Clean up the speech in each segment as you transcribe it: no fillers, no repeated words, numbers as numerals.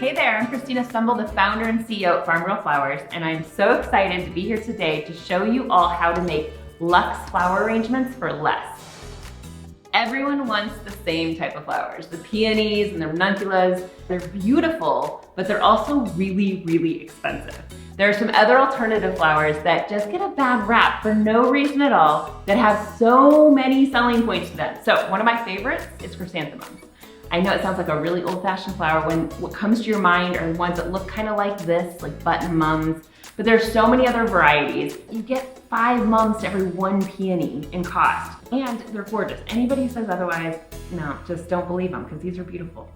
Hey there, I'm Christina Stumble, the founder and CEO at Farmgirl Flowers, and I'm so excited to be here today to show you all how to make luxe flower arrangements for less. Everyone wants the same type of flowers, the peonies and the ranunculus. They're beautiful, but they're also really, really expensive. There are some other alternative flowers that just get a bad rap for no reason at all that have so many selling points to them. So one of my favorites is chrysanthemums. I know it sounds like a really old-fashioned flower when what comes to your mind are ones that look kind of like this, like button mums, but there's so many other varieties. You get 5 mums to every 1 peony in cost, and they're gorgeous. Anybody who says otherwise, no, just don't believe them because these are beautiful.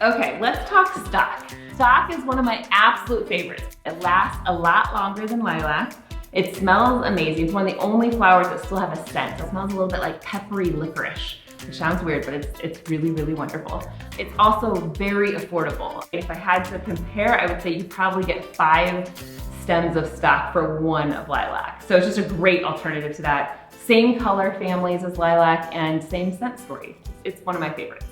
Okay, let's talk stock. Stock is one of my absolute favorites. It lasts a lot longer than lilac. It smells amazing. It's one of the only flowers that still have a scent. It smells a little bit like peppery licorice. Which sounds weird, but it's really, really wonderful. It's also very affordable. If I had to compare, I would say you probably get 5 stems of stock for 1 of lilac. So it's just a great alternative to that. Same color families as lilac and same scent story. It's one of my favorites.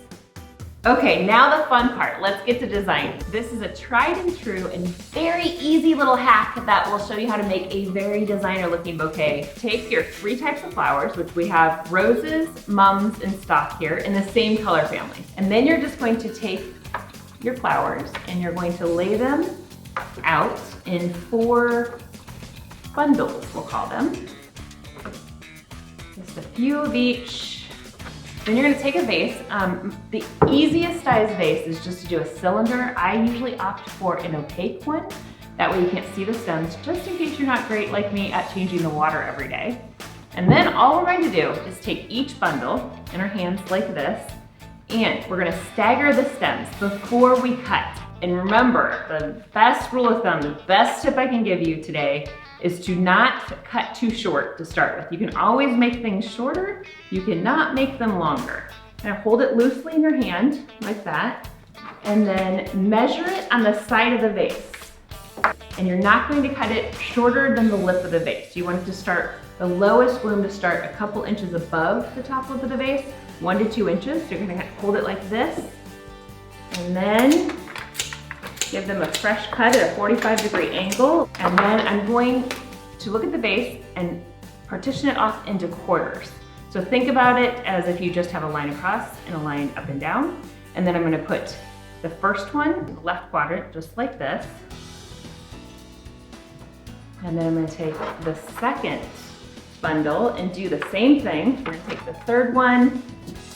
Okay, now the fun part. Let's get to designing. This is a tried and true and very easy little hack that will show you how to make a very designer looking bouquet. Take your 3 types of flowers, which we have roses, mums, and stock here in the same color family. And then you're just going to take your flowers and you're going to lay them out in 4 bundles, we'll call them. Just a few of each. Then you're gonna take a vase. The easiest size vase is just to do a cylinder. I usually opt for an opaque one. That way you can't see the stems, just in case you're not great like me at changing the water every day. And then all we're going to do is take each bundle in our hands like this, and we're gonna stagger the stems before we cut. And remember, the best rule of thumb, the best tip I can give you today is to not cut too short to start with. You can always make things shorter, you cannot make them longer. Now hold it loosely in your hand, like that, and then measure it on the side of the vase. And you're not going to cut it shorter than the lip of the vase. You want it to start, the lowest room to start a couple inches above the top lip of the vase, 1 to 2 inches. So you're gonna hold it like this, and then give them a fresh cut at a 45-degree angle. And then I'm going to look at the vase and partition it off into quarters. So think about it as if you just have a line across and a line up and down. And then I'm gonna put the first one in the left quadrant, just like this. And then I'm gonna take the second bundle and do the same thing. We're gonna take the third one,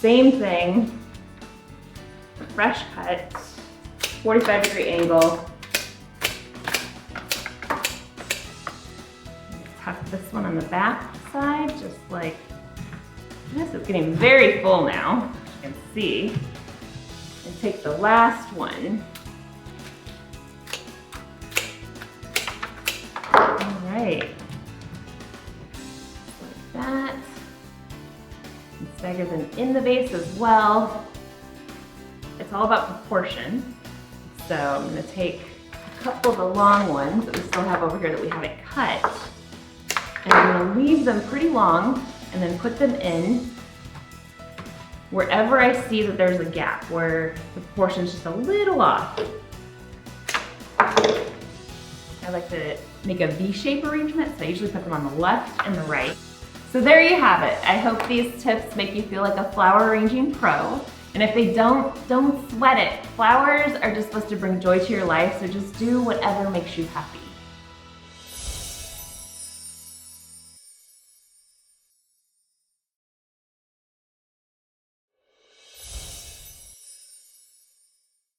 same thing, fresh cut, 45-degree angle. Tuck this one on the back side, just like this. It's getting very full now, you can see. And take the last one. All right, like that. And stagger them in the vase as well. It's all about proportion. So I'm gonna take a couple of the long ones that we still have over here that we haven't cut, and I'm gonna leave them pretty long and then put them in wherever I see that there's a gap, where the proportion's just a little off. I like to make a V-shape arrangement, so I usually put them on the left and the right. So there you have it. I hope these tips make you feel like a flower arranging pro. And if they don't sweat it. Flowers are just supposed to bring joy to your life, so just do whatever makes you happy.